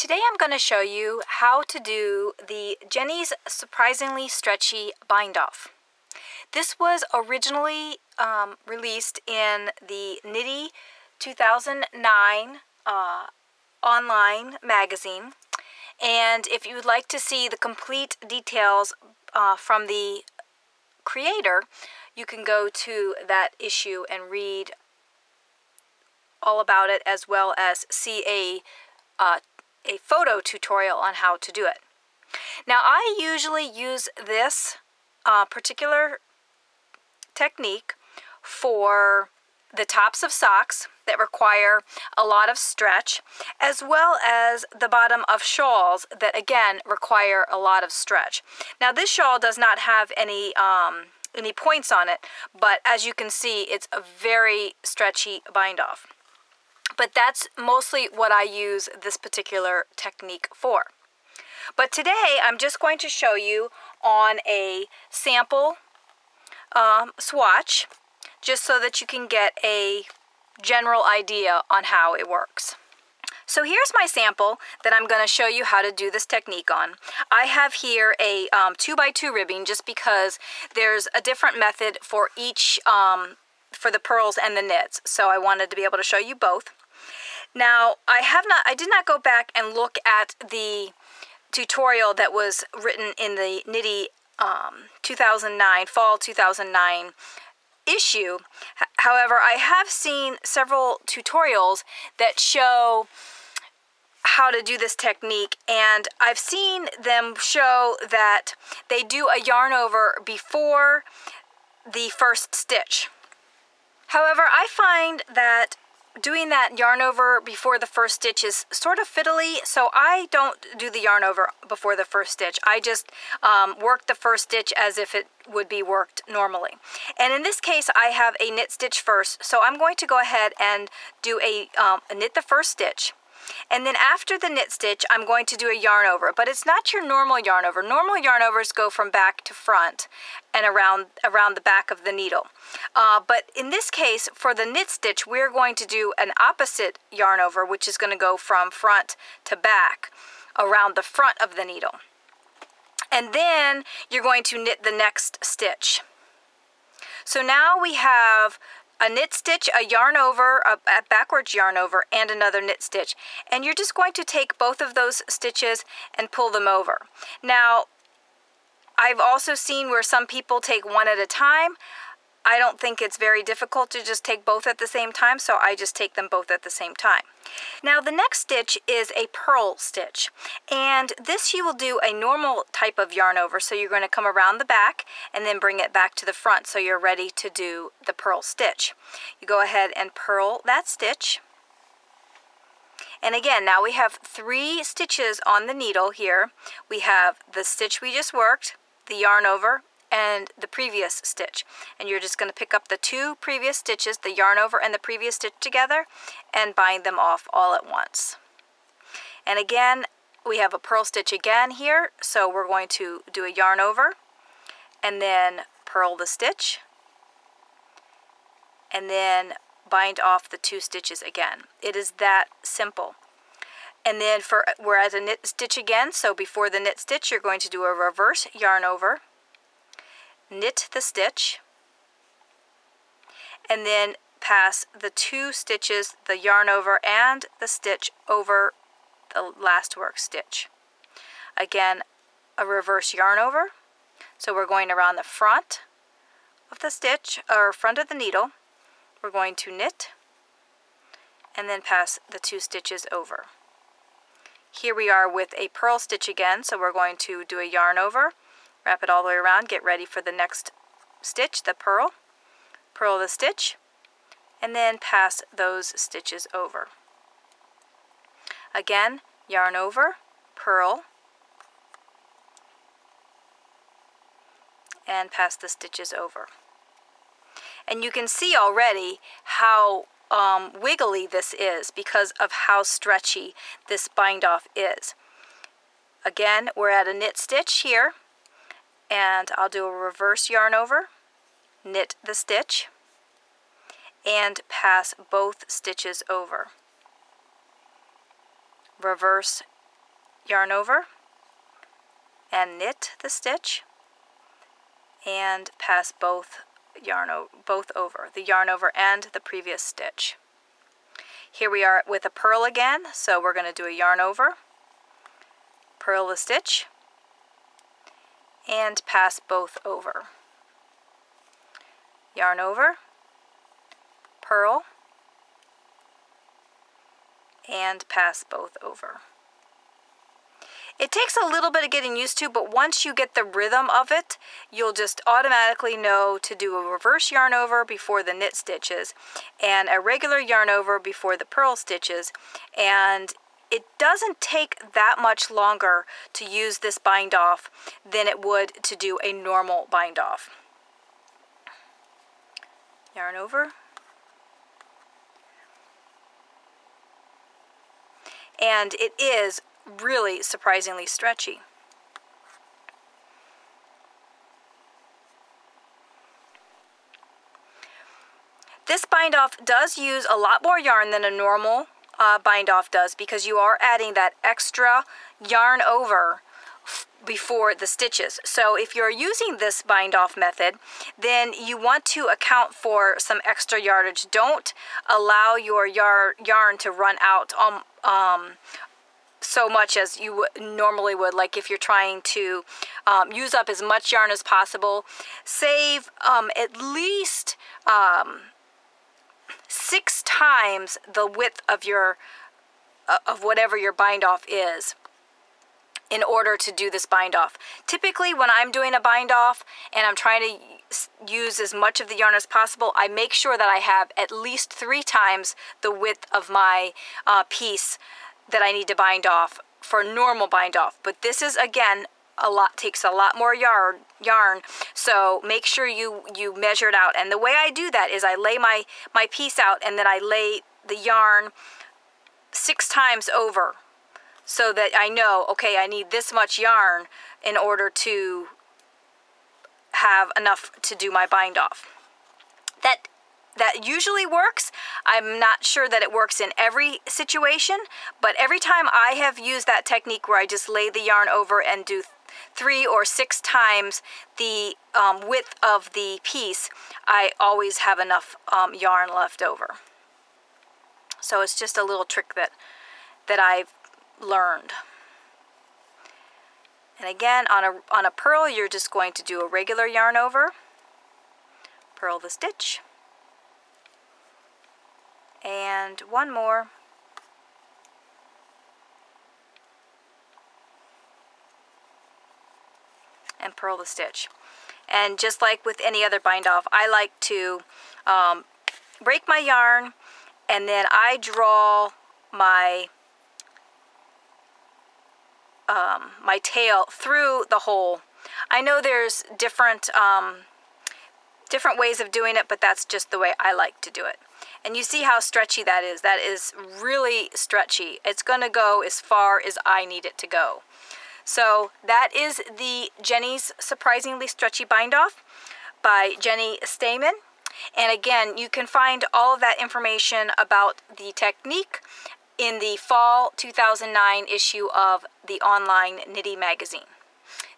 Today I'm going to show you how to do the Jeny's Surprisingly Stretchy Bind Off. This was originally released in the Knitty 2009 online magazine, and if you would like to see the complete details from the creator, you can go to that issue and read all about it, as well as see a photo tutorial on how to do it. Now, I usually use this particular technique for the tops of socks that require a lot of stretch, as well as the bottom of shawls that again require a lot of stretch. Now, this shawl does not have any points on it, but as you can see, it's a very stretchy bind off. But that's mostly what I use this particular technique for. But today I'm just going to show you on a sample swatch, just so that you can get a general idea on how it works. So here's my sample that I'm going to show you how to do this technique on. I have here a 2x2 ribbing, just because there's a different method for each, for the purls and the knits. So I wanted to be able to show you both. Now, I did not go back and look at the tutorial that was written in the Knitty 2009, fall 2009 issue. However, I have seen several tutorials that show how to do this technique, and I've seen them show that they do a yarn over before the first stitch. However, I find that doing that yarn over before the first stitch is sort of fiddly, so I don't do the yarn over before the first stitch. I just work the first stitch as if it would be worked normally. And in this case, I have a knit stitch first, so I'm going to go ahead and do a knit the first stitch. And then after the knit stitch, I'm going to do a yarn over, but it's not your normal yarn over. Normal yarn overs go from back to front and around the back of the needle. But in this case, for the knit stitch, we're going to do an opposite yarn over, which is going to go from front to back around the front of the needle. And then you're going to knit the next stitch. So now we have a knit stitch, a yarn over, a backwards yarn over, and another knit stitch. And you're just going to take both of those stitches and pull them over. Now, I've also seen where some people take one at a time. I don't think it's very difficult to just take both at the same time, so I just take them both at the same time. Now, the next stitch is a purl stitch, and this you will do a normal type of yarn over, so you're going to come around the back and then bring it back to the front, so you're ready to do the purl stitch. You go ahead and purl that stitch. And again, now we have 3 stitches on the needle here. We have the stitch we just worked, the yarn over, and the previous stitch. And you're just going to pick up the 2 previous stitches, the yarn over and the previous stitch together, and bind them off all at once. And again, we have a purl stitch again here, so we're going to do a yarn over and then purl the stitch and then bind off the 2 stitches again. It is that simple. And then we're at a knit stitch again, so before the knit stitch, you're going to do a reverse yarn over, knit the stitch, and then pass the 2 stitches, the yarn over and the stitch, over the last work stitch. Again, a reverse yarn over, so we're going around the front of the stitch, or front of the needle. We're going to knit and then pass the 2 stitches over. Here we are with a purl stitch again, so we're going to do a yarn over, wrap it all the way around, get ready for the next stitch, the purl the stitch, and then pass those stitches over. Again, yarn over, purl, and pass the stitches over. And you can see already how wiggly this is because of how stretchy this bind off is. Again, we're at a knit stitch here, and I'll do a reverse yarn over, knit the stitch, and pass both stitches over. Reverse yarn over and knit the stitch and pass both over, the yarn over and the previous stitch. Here we are with a purl again, so we're going to do a yarn over, purl the stitch, and pass both over. Yarn over, purl, and pass both over. It takes a little bit of getting used to, but once you get the rhythm of it, you'll just automatically know to do a reverse yarn over before the knit stitches and a regular yarn over before the purl stitches. And it doesn't take that much longer to use this bind off than it would to do a normal bind off. Yarn over. And it is really surprisingly stretchy. This bind off does use a lot more yarn than a normal bind off does, because you are adding that extra yarn over before the stitches. So if you're using this bind off method, then you want to account for some extra yardage. Don't allow your yarn to run out so much as you normally would. Like if you're trying to use up as much yarn as possible, save at least 6 times the width of your whatever your bind off is in order to do this bind off. Typically when I'm doing a bind off and I'm trying to use as much of the yarn as possible, I make sure that I have at least 3 times the width of my piece that I need to bind off for normal bind off. But this is, again, takes a lot more yarn, so make sure you measure it out. And the way I do that is I lay my piece out and then I lay the yarn 6 times over, so that I know, okay, I need this much yarn in order to have enough to do my bind off. That usually works. I'm not sure that it works in every situation, but every time I have used that technique where I just lay the yarn over and do 3 or 6 times the width of the piece, I always have enough yarn left over. So it's just a little trick that I've learned. And again, on a purl, you're just going to do a regular yarn over, purl the stitch, and one more, and purl the stitch. And just like with any other bind off, I like to break my yarn, and then I draw my my tail through the hole. I know there's different ways of doing it, but that's just the way I like to do it. And you see how stretchy that is. That is really stretchy. It's going to go as far as I need it to go. So that is the Jeny's Surprisingly Stretchy Bind Off by Jeny Stamen. And again, you can find all of that information about the technique in the fall 2009 issue of the online Knitty magazine.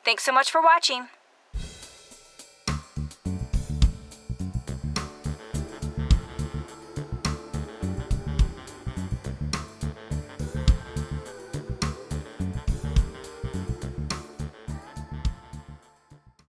Thanks so much for watching.